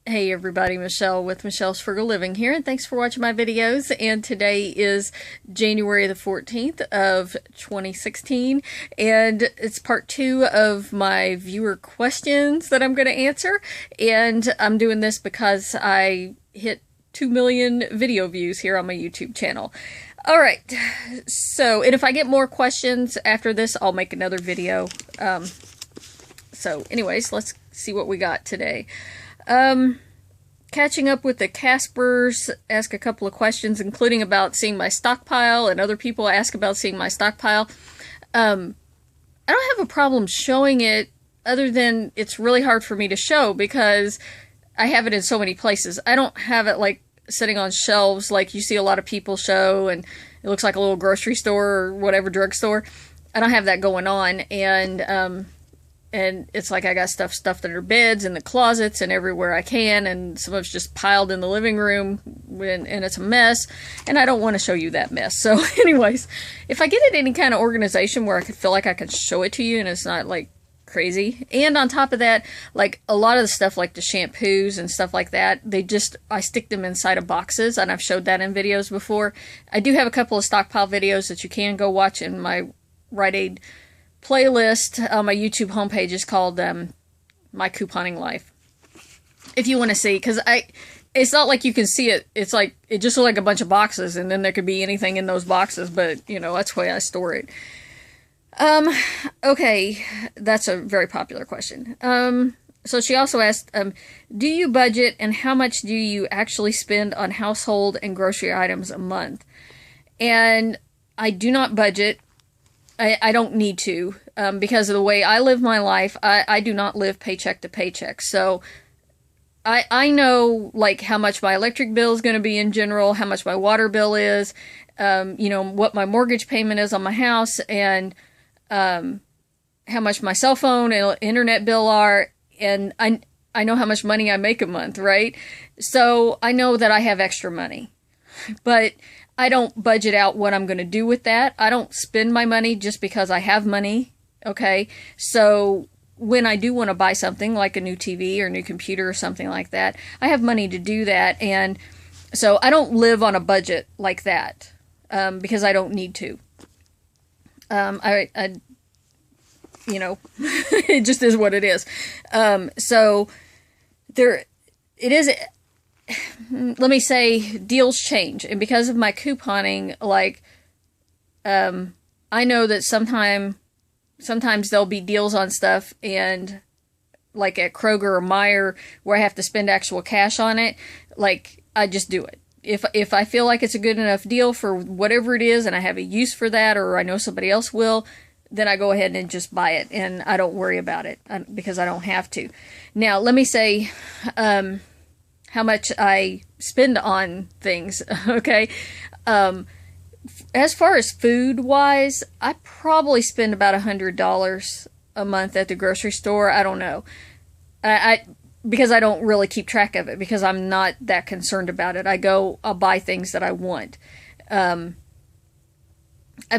Hey everybody, Michelle with Michelle's Frugal Living here, and thanks for watching my videos. And today is January the 14th of 2016, and it's part 2 of my viewer questions that I'm going to answer. And I'm doing this because I hit 2 million video views here on my YouTube channel. Alright, so, and if I get more questions after this, I'll make another video. So anyways, let's see what we got today. Catching up with the Caspers, ask a couple of questions, including about seeing my stockpile, and other people ask about seeing my stockpile. I don't have a problem showing it, other than it's really hard for me to show because I have it in so many places. I don't have it like sitting on shelves like you see a lot of people show, and it looks like a little grocery store or whatever, drugstore. I don't have that going on, and it's like I got stuff stuffed under beds, in the closets, and everywhere I can, and some of it's just piled in the living room, and it's a mess, and I don't want to show you that mess. So anyways, if I get it any kind of organization where I could feel like I can show it to you and it's not like crazy, and on top of that, like a lot of the stuff like the shampoos and stuff like that, I stick them inside of boxes, and I've showed that in videos before. I do have a couple of stockpile videos that you can go watch in my Rite Aid playlist on my YouTube homepage. Is called My Couponing Life, if you want to see, because it's not like you can see it. It's like, it just looks like a bunch of boxes, and then there could be anything in those boxes, but you know, that's the way I store it. Okay, that's a very popular question. So she also asked, do you budget, and how much do you actually spend on household and grocery items a month? And I do not budget. I don't need to, because of the way I live my life. I do not live paycheck to paycheck. So I know like how much my electric bill is going to be in general, how much my water bill is, you know, what my mortgage payment is on my house, and how much my cell phone and internet bill are. And I know how much money I make a month, right? So I know that I have extra money, but I don't budget out what I'm going to do with that. I don't spend my money just because I have money, okay? So when I do want to buy something like a new TV or new computer or something like that, I have money to do that. And so I don't live on a budget like that, because I don't need to. You know, it just is what it is. So there, it is. Let me say, deals change, and because of my couponing, like, I know that sometimes there'll be deals on stuff, and like at Kroger or Meijer, where I have to spend actual cash on it, like, I just do it. If I feel like it's a good enough deal for whatever it is, and I have a use for that, or I know somebody else will, then I go ahead and just buy it, and I don't worry about it, because I don't have to. Now, let me say, how much I spend on things, okay? As far as food-wise, I probably spend about $100 a month at the grocery store. I don't know. Because I don't really keep track of it, because I'm not that concerned about it. I'll buy things that I want. I've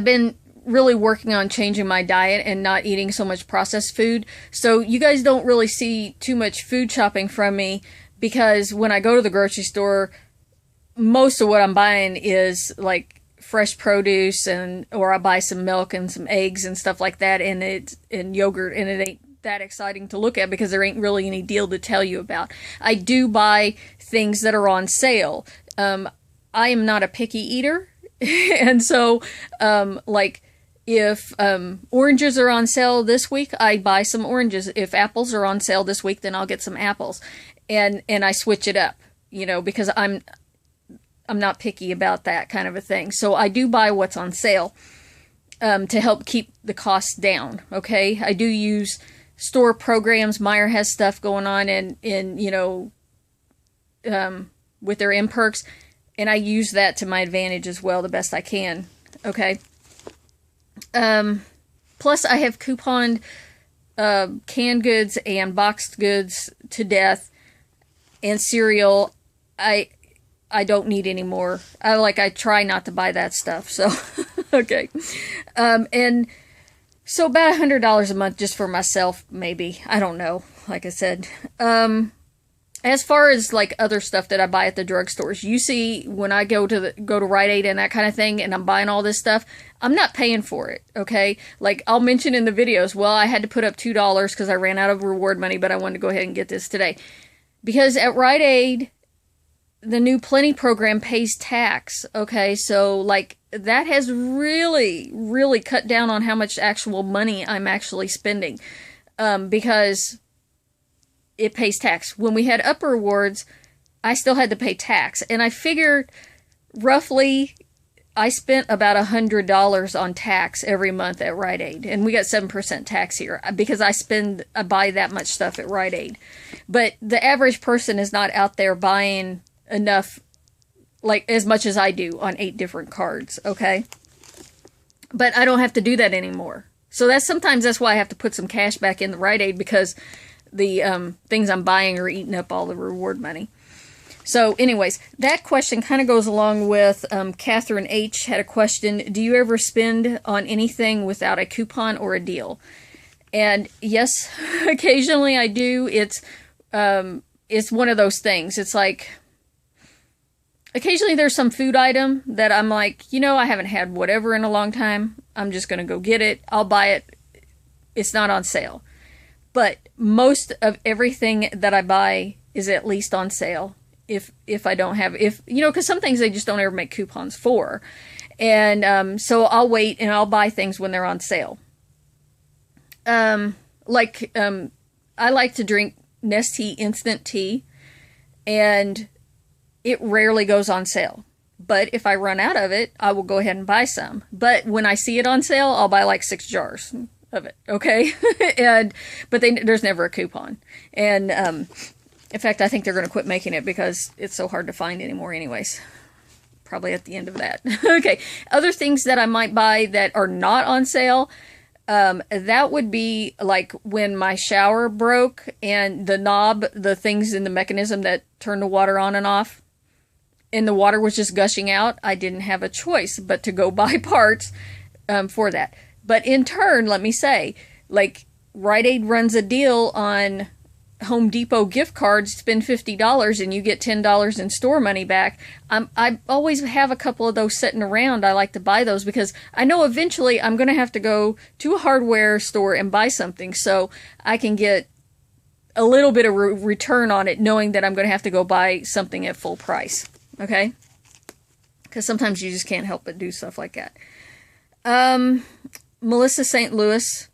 been really working on changing my diet and not eating so much processed food. So you guys don't really see too much food shopping from me, because when I go to the grocery store, most of what I'm buying is like fresh produce, or I buy some milk and some eggs and stuff like that, and yogurt, and it ain't that exciting to look at because there ain't really any deal to tell you about. I do buy things that are on sale. I am not a picky eater, and so like, if oranges are on sale this week, I buy some oranges. If apples are on sale this week, then I'll get some apples. And I switch it up, you know, because I'm not picky about that kind of a thing. So I do buy what's on sale, to help keep the costs down, okay? I do use store programs. Meijer has stuff going on, and you know, with their M-Perks, and I use that to my advantage as well, the best I can, okay? Plus I have couponed canned goods and boxed goods to death, and cereal. I don't need any more. I try not to buy that stuff, so okay. And so about $100 a month just for myself, maybe. I don't know, like I said. As far as like other stuff that I buy at the drugstores, you see when I go to Rite Aid and that kind of thing, and I'm buying all this stuff, I'm not paying for it. Okay, like I'll mention in the videos, well, I had to put up $2 because I ran out of reward money, but I wanted to go ahead and get this today because at Rite Aid, the new Plenty program pays tax. Okay, so like that has really, really cut down on how much actual money I'm actually spending, because it pays tax. When we had Upper Rewards, I still had to pay tax. And I figured roughly I spent about $100 on tax every month at Rite Aid. And we got 7% tax here because I buy that much stuff at Rite Aid. But the average person is not out there buying enough, like as much as I do on 8 different cards, okay? But I don't have to do that anymore. So sometimes that's why I have to put some cash back in the Rite Aid, because the things I'm buying are eating up all the reward money. So anyways, that question kind of goes along with Catherine H. had a question. Do you ever spend on anything without a coupon or a deal? And yes, occasionally I do. It's one of those things. It's like occasionally there's some food item that I'm like, I haven't had whatever in a long time. I'm just going to go get it. I'll buy it. It's not on sale. But most of everything that I buy is at least on sale. If I don't have, because some things they just don't ever make coupons for. And so I'll wait and I'll buy things when they're on sale. I like to drink Nestea instant tea, and it rarely goes on sale. But if I run out of it, I will go ahead and buy some. But when I see it on sale, I'll buy like 6 jars of it, okay? But there's never a coupon. And in fact, I think they're going to quit making it because it's so hard to find anymore anyways. Probably at the end of that. Okay, other things that I might buy that are not on sale, that would be like when my shower broke and the knob, the things in the mechanism that turn the water on and off, and the water was just gushing out. I didn't have a choice but to go buy parts for that. But in turn, let me say, like Rite Aid runs a deal on Home Depot gift cards. Spend $50 and you get $10 in store money back. I always have a couple of those sitting around. I like to buy those because I know eventually I'm going to have to go to a hardware store and buy something, so I can get a little bit of return on it, knowing that I'm going to have to go buy something at full price. Okay? Because sometimes you just can't help but do stuff like that. Melissa St. Louis,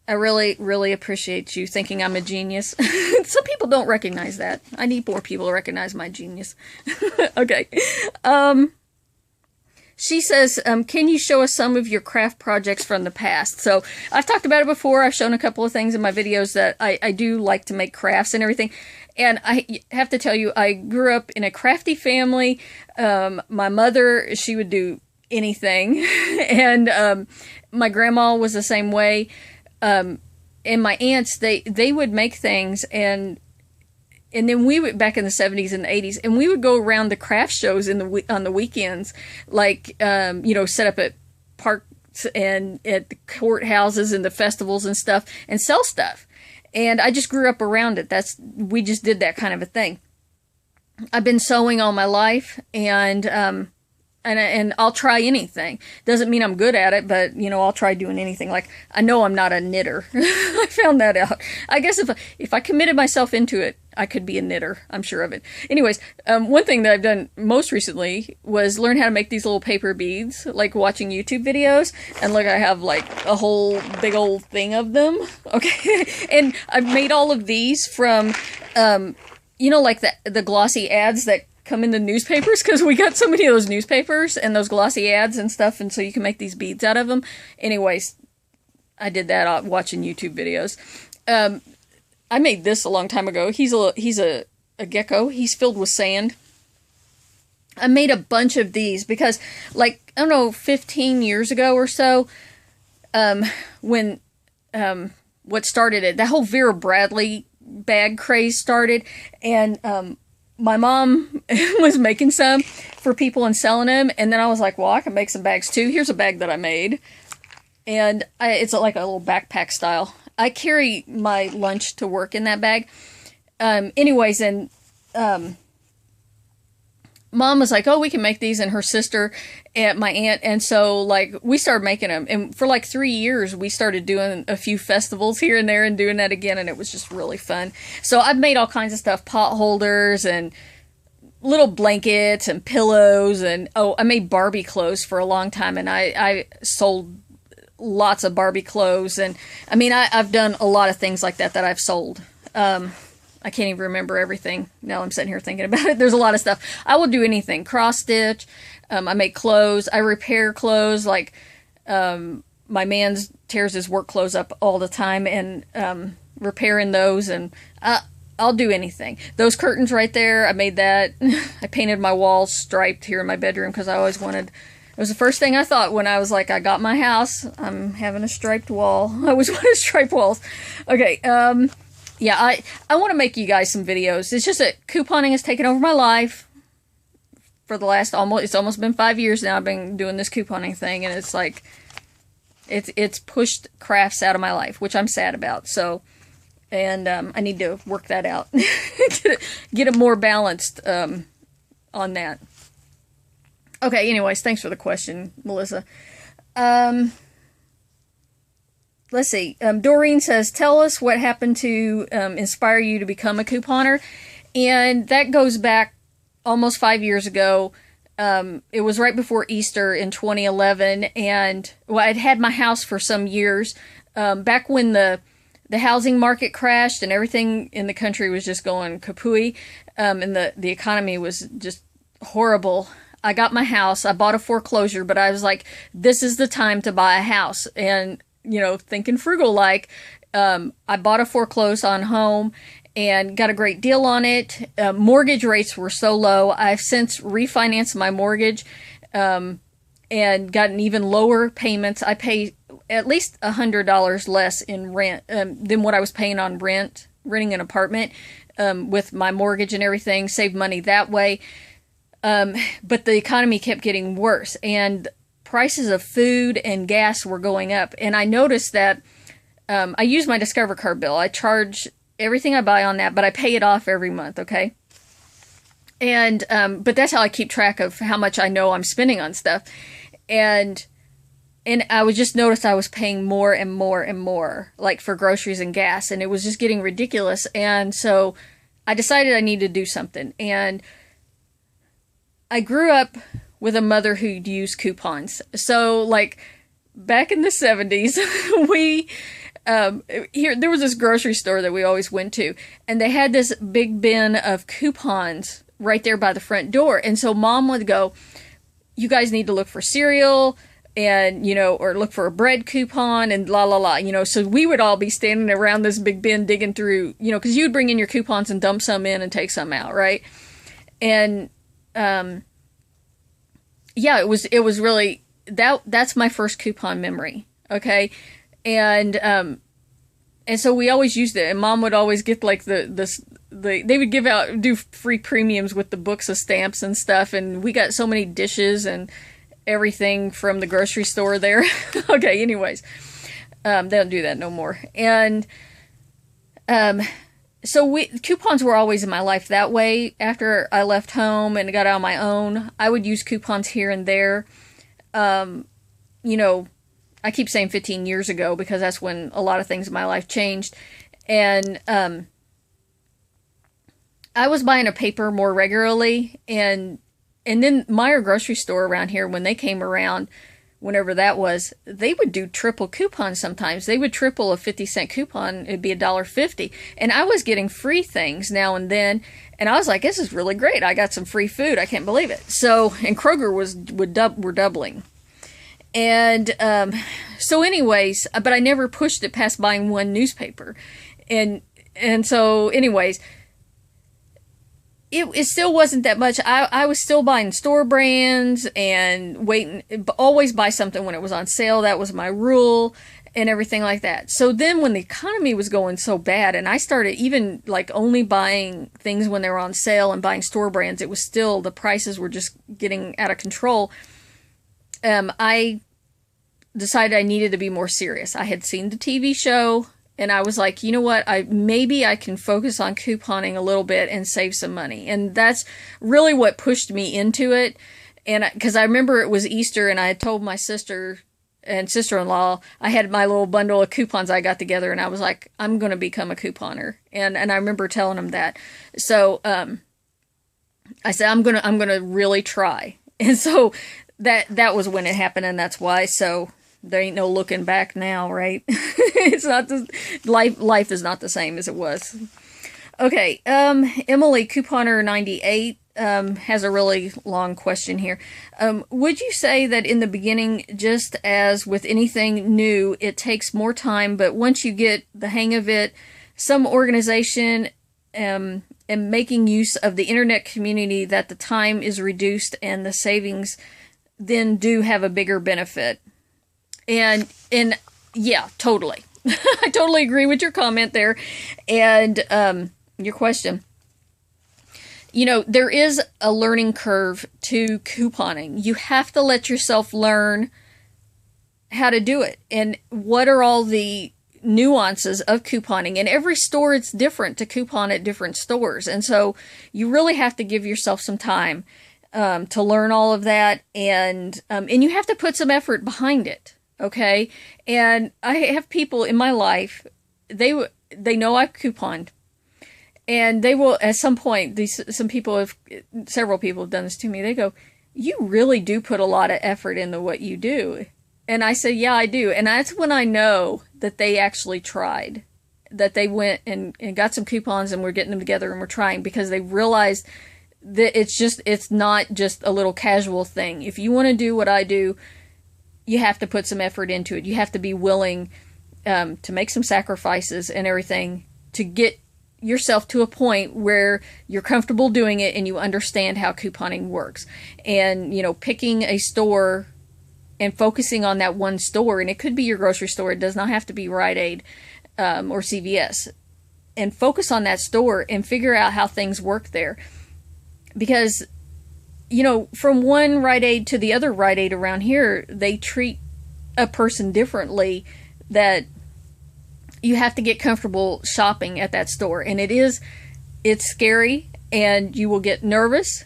I really, really appreciate you thinking I'm a genius. Some people don't recognize that. I need more people to recognize my genius. Okay. She says, can you show us some of your craft projects from the past? So I've talked about it before. I've shown a couple of things in my videos that I do like to make crafts and everything. And I have to tell you, I grew up in a crafty family. My mother, she would do anything. And my grandma was the same way. And my aunts, they would make things, and then we would, back in the 70s and the 80s, and we would go around the craft shows on the weekends, like, set up at parks and at the courthouses and the festivals and stuff, and sell stuff. And I just grew up around it. We just did that kind of a thing. I've been sewing all my life, and I'll try anything. Doesn't mean I'm good at it, but, I'll try doing anything. Like, I know I'm not a knitter. I found that out. I guess if I committed myself into it, I could be a knitter. I'm sure of it. Anyways, one thing that I've done most recently was learn how to make these little paper beads, like watching YouTube videos. And look, I have like a whole big old thing of them. Okay. And I've made all of these from, like the glossy ads that come in the newspapers, because we got so many of those newspapers and those glossy ads and stuff, and so you can make these beads out of them. Anyways, I did that watching YouTube videos. I made this a long time ago. He's a gecko. He's filled with sand. I made a bunch of these because, like, I don't know, 15 years ago or so, when what started it, that whole Vera Bradley bag craze started, and my mom was making some for people and selling them. And then I was like, well, I can make some bags too. Here's a bag that I made. And it's like a little backpack style. I carry my lunch to work in that bag. Anyways, and Mom was like, oh, we can make these, and her sister and my aunt. And so, like, we started making them. And for like 3 years, we started doing a few festivals here and there and doing that again. And it was just really fun. So I've made all kinds of stuff, pot holders and little blankets and pillows. And, oh, I made Barbie clothes for a long time. And I sold lots of Barbie clothes. And, I mean, I've done a lot of things like that I've sold. I can't even remember everything. Now I'm sitting here thinking about it. There's a lot of stuff. I will do anything. Cross stitch. I make clothes. I repair clothes. Like, my man tears his work clothes up all the time, and repairing those. And I'll do anything. Those curtains right there, I made that. I painted my walls striped here in my bedroom because I always wanted. It was the first thing I thought when I was like, I got my house. I'm having a striped wall. I always wanted striped walls. Okay. Yeah, I want to make you guys some videos. It's just that couponing has taken over my life for the last it's almost been 5 years now. I've been doing this couponing thing, and it's like, it's pushed crafts out of my life, which I'm sad about. So, and I need to work that out, get it more balanced on that. Okay, anyways, thanks for the question, Melissa. Let's see. Doreen says, tell us what happened to inspire you to become a couponer. And that goes back almost 5 years ago. It was right before Easter in 2011. And well, I'd had my house for some years. Back when the housing market crashed and everything in the country was just going kapooey. And the economy was just horrible. I got my house. I bought a foreclosure, but I was like, this is the time to buy a house. And you know, thinking frugal like, I bought a foreclosed on home and got a great deal on it. Mortgage rates were so low. I've since refinanced my mortgage and gotten even lower payments. I pay at least $100 less in rent than what I was paying on renting an apartment with my mortgage and everything. Saved money that way. But the economy kept getting worse, and prices of food and gas were going up. And I noticed that I use my Discover card bill. I charge everything I buy on that, but I pay it off every month, okay? And but that's how I keep track of how much I know I'm spending on stuff. And I was just noticed I was paying more and more and more, like for groceries and gas, and it was just getting ridiculous. And so I decided I needed to do something. And I grew up with a mother who'd use coupons. So, like, back in the 70s, there was this grocery store that we always went to, and they had this big bin of coupons right there by the front door. And so Mom would go, you guys need to look for cereal, and, you know, or look for a bread coupon, and la la la, you know. So we would all be standing around this big bin digging through, you know, because you'd bring in your coupons and dump some in and take some out, right? And, yeah, it was really, that's my first coupon memory, okay? And so we always used it, and Mom would always get like they would do free premiums with the books of stamps and stuff, and we got so many dishes and everything from the grocery store there. Okay, anyways, they don't do that no more. And so coupons were always in my life that way. After I left home and got out on my own, I would use coupons here and there. You know, I keep saying 15 years ago because that's when a lot of things in my life changed. And I was buying a paper more regularly. And then Meyer grocery store around here, when they came around, whenever that was, they would do triple coupons sometimes. They would triple a 50-cent coupon. It'd be $1.50. And I was getting free things now and then. And I was like, this is really great. I got some free food. I can't believe it. So, and Kroger were doubling. And so anyways, but I never pushed it past buying one newspaper. And so anyways, it still wasn't that much. I was still buying store brands and always buy something when it was on sale. That was my rule and everything like that. So then when the economy was going so bad, and I started even like only buying things when they were on sale and buying store brands, it was still, the prices were just getting out of control. I decided I needed to be more serious. I had seen the TV show And I was like, you know what? Maybe I can focus on couponing a little bit and save some money. And that's really what pushed me into it. And because I remember it was Easter, and I had told my sister and sister-in-law, I had my little bundle of coupons I got together, and I was like, I'm going to become a couponer. And I remember telling them that. So I said, I'm gonna really try. And so that was when it happened, and that's why. So there ain't no looking back now, right? It's not life is not the same as it was. Okay, Emily Couponer 98 has a really long question here. Would you say that in the beginning, just as with anything new, it takes more time, but once you get the hang of it, some organization and making use of the internet community, that the time is reduced and the savings then do have a bigger benefit? And yeah, totally. I totally agree with your comment there and your question. You know, there is a learning curve to couponing. You have to let yourself learn how to do it and what are all the nuances of couponing. And every store, it's different to coupon at different stores. And so you really have to give yourself some time to learn all of that. And you have to put some effort behind it. Okay. And I have people in my life, they know I've couponed. And they will, at some point, several people have done this to me. They go, you really do put a lot of effort into what you do. And I say, yeah, I do. And that's when I know that they actually tried, that they went and got some coupons and we're getting them together and we're trying, because they realized that it's not just a little casual thing. If you want to do what I do, you have to put some effort into it. You have to be willing to make some sacrifices and everything to get yourself to a point where you're comfortable doing it and you understand how couponing works. And, you know, picking a store and focusing on that one store, and it could be your grocery store. It does not have to be Rite Aid or CVS. And focus on that store and figure out how things work there. Because, you know, from one Rite Aid to the other Rite Aid around here, they treat a person differently, that you have to get comfortable shopping at that store. And it's scary, and you will get nervous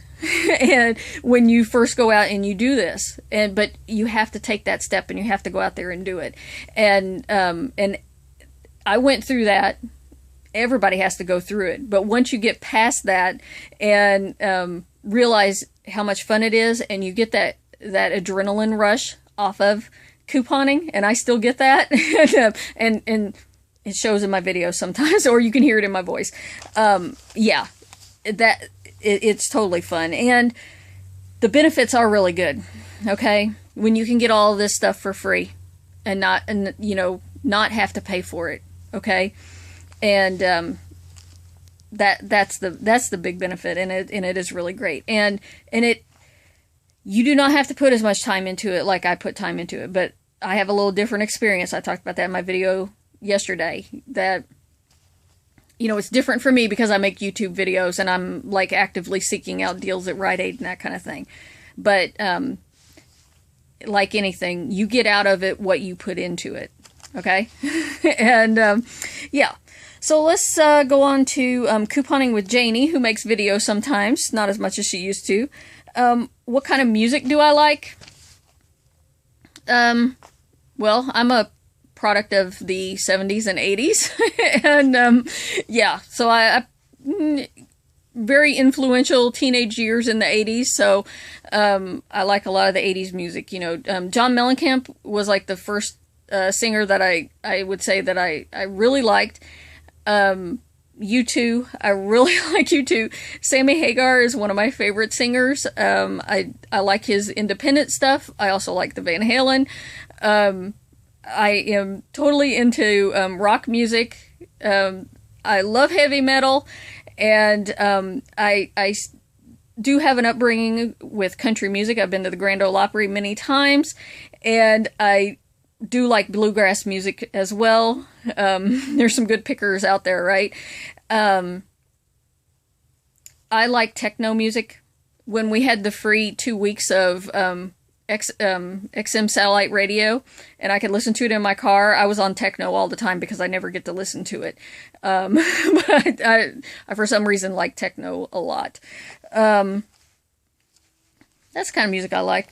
and when you first go out and you do this, but you have to take that step and you have to go out there and do it. And I went through that. Everybody has to go through it. But once you get past that and realize how much fun it is, and you get that adrenaline rush off of couponing, and I still get that, and it shows in my videos sometimes, or you can hear it in my voice. Yeah, it's totally fun, and the benefits are really good. Okay, when you can get all of this stuff for free, and not have to pay for it. Okay, and that's the big benefit, and it is really great, and you do not have to put as much time into it like I put time into it, but I have a little different experience. I talked about that in my video yesterday, that, you know, it's different for me because I make YouTube videos and I'm like actively seeking out deals at Rite Aid and that kind of thing. But like anything, you get out of it what you put into it. Okay. And yeah, so let's go on to couponing with Janie, who makes videos sometimes, not as much as she used to. What kind of music do I like? Well, I'm a product of the 70s and 80s. And yeah, so I very influential teenage years in the 80s. So I like a lot of the 80s music. You know, John Mellencamp was like the first singer that I would say that I really liked. U2, I really like U2. Sammy Hagar is one of my favorite singers. I like his independent stuff. I also like the Van Halen. I am totally into rock music. I love heavy metal, and I do have an upbringing with country music. I've been to the Grand Ole Opry many times, and I do like bluegrass music as well. There's some good pickers out there, right? I like techno music. When we had the free 2 weeks of XM satellite radio, and I could listen to it in my car. I was on techno all the time because I never get to listen to it. But I, for some reason, like techno a lot. That's the kind of music I like.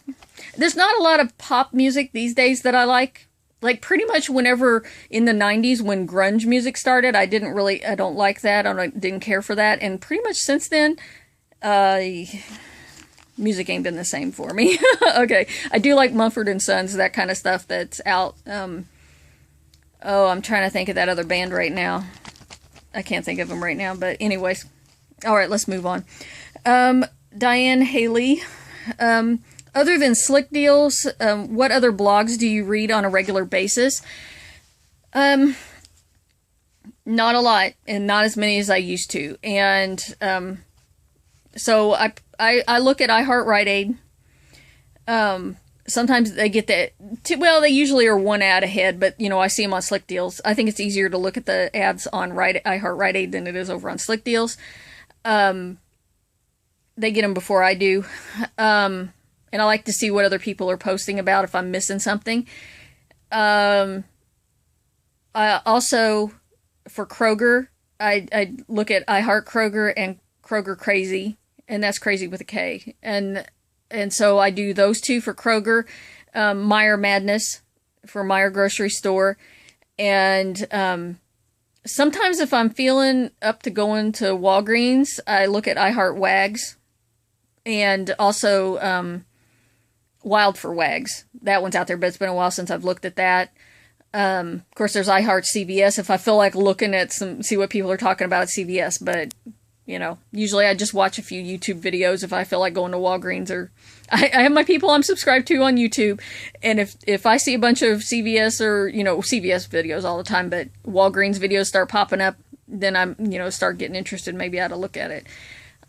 There's not a lot of pop music these days that I like. Like, pretty much whenever in the 90s when grunge music started, I don't like that. Didn't care for that. And pretty much since then, music ain't been the same for me. Okay. I do like Mumford & Sons, that kind of stuff that's out. I'm trying to think of that other band right now. I can't think of them right now, but anyways. All right, let's move on. Diane Haley. Other than Slick Deals, what other blogs do you read on a regular basis? Not a lot, and not as many as I used to. And so I look at iHeart sometimes they get that. Well, they usually are one ad ahead, but I see them on Slick Deals. I think it's easier to look at the ads on iHeart Rite Aid than it is over on Slick Deals. They get them before I do. And I like to see what other people are posting about if I'm missing something. I also, for Kroger, I look at iHeart Kroger and Kroger Crazy, and that's crazy with a K. And so I do those two for Kroger, Meijer Madness for Meijer Grocery Store, and sometimes if I'm feeling up to going to Walgreens, I look at iHeart Wags, and also Wild for Wags. That one's out there, but it's been a while since I've looked at that. Of course, there's iHeart CVS if I feel like looking at see what people are talking about at CVS, but usually I just watch a few YouTube videos if I feel like going to Walgreens, or I have my people I'm subscribed to on YouTube, and if I see a bunch of CVS or, CVS videos all the time, but Walgreens videos start popping up, then I'm, start getting interested, maybe I ought to look at it.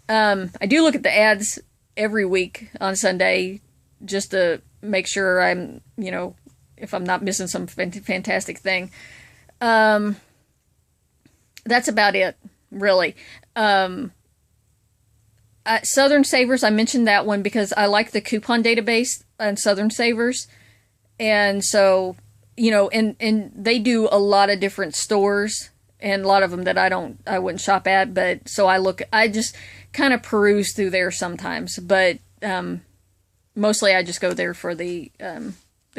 I do look at the ads every week on Sunday, just to make sure I'm, if I'm not missing some fantastic thing. That's about it, really. Southern Savers, I mentioned that one because I like the coupon database on Southern Savers. And so, and they do a lot of different stores, and a lot of them that I wouldn't shop at, but so I just kind of peruse through there sometimes, but, mostly I just go there for the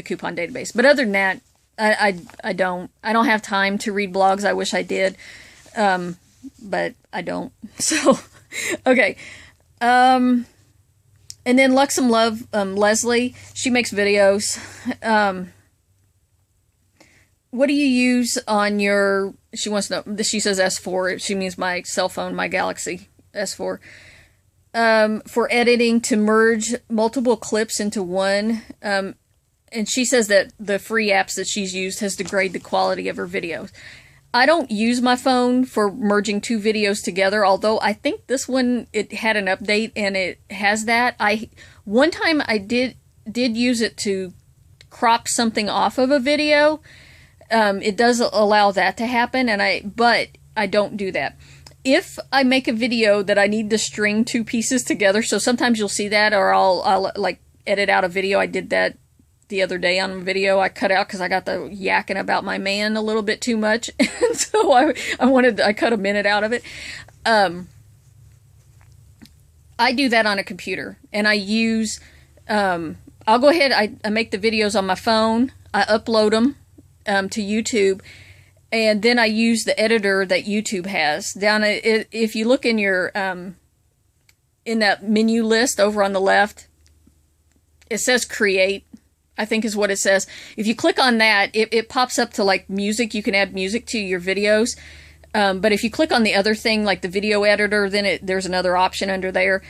coupon database. But other than that, I don't have time to read blogs. I wish I did. But I don't. So, okay. And then Luxem Love, Leslie, she makes videos. What do you use on your, she wants to know, she says S4, she means my cell phone, my Galaxy S4. For editing to merge multiple clips into one. And she says that the free apps that she's used has degraded the quality of her videos. I don't use my phone for merging two videos together, although I think this one, it had an update and it has that. One time I did use it to crop something off of a video. It does allow that to happen, but I don't do that. If I make a video that I need to string two pieces together, so sometimes you'll see that, or I'll like edit out a video. I did that the other day on a video. I cut out because I got the yakking about my man a little bit too much, and so I cut a minute out of it. I do that on a computer, and I use. I'll go ahead. I make the videos on my phone. I upload them to YouTube. And then I use the editor that YouTube has. If you look in your, in that menu list over on the left, it says create, I think is what it says. If you click on that, it pops up to like music. You can add music to your videos. But if you click on the other thing, like the video editor, then there's another option under there.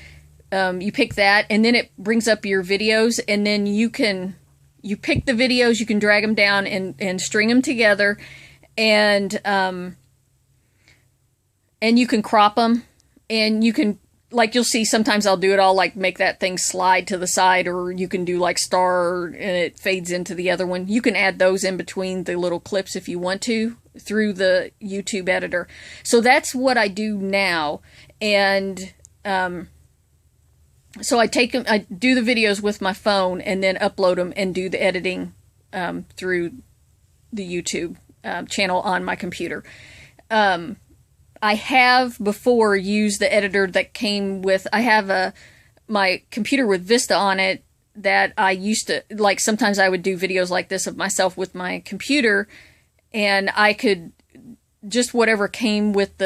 You pick that, and then it brings up your videos, and then you pick the videos, you can drag them down and string them together. And you can crop them, and you can, like, you'll see sometimes I'll do it, I'll like make that thing slide to the side, or you can do like star and it fades into the other one. You can add those in between the little clips if you want to through the YouTube editor. So that's what I do now. And So I do the videos with my phone and then upload them and do the editing through the YouTube channel on my computer. I have before used the editor that came with, I have my computer with Vista on it that I used to, like sometimes I would do videos like this of myself with my computer, and I could just whatever came with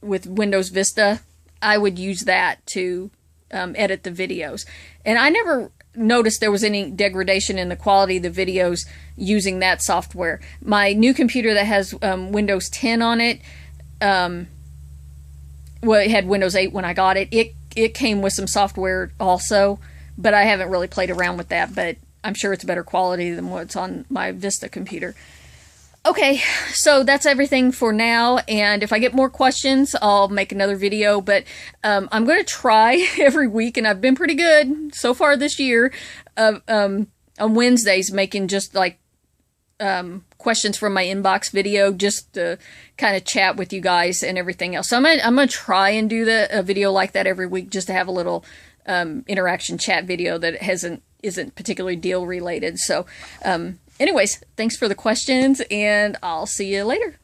Windows Vista, I would use that to edit the videos. And I never noticed there was any degradation in the quality of the videos using that software. My new computer that has Windows 10 on it, well, it had Windows 8 when I got it. It came with some software also, but I haven't really played around with that, but I'm sure it's better quality than what's on my Vista computer. Okay, so that's everything for now, and if I get more questions, I'll make another video, but I'm going to try every week, and I've been pretty good so far this year, on Wednesdays, making just like questions from my inbox video, just to kind of chat with you guys and everything else. So I'm gonna try and do a video like that every week, just to have a little interaction chat video that isn't particularly deal related. So anyways, thanks for the questions, and I'll see you later.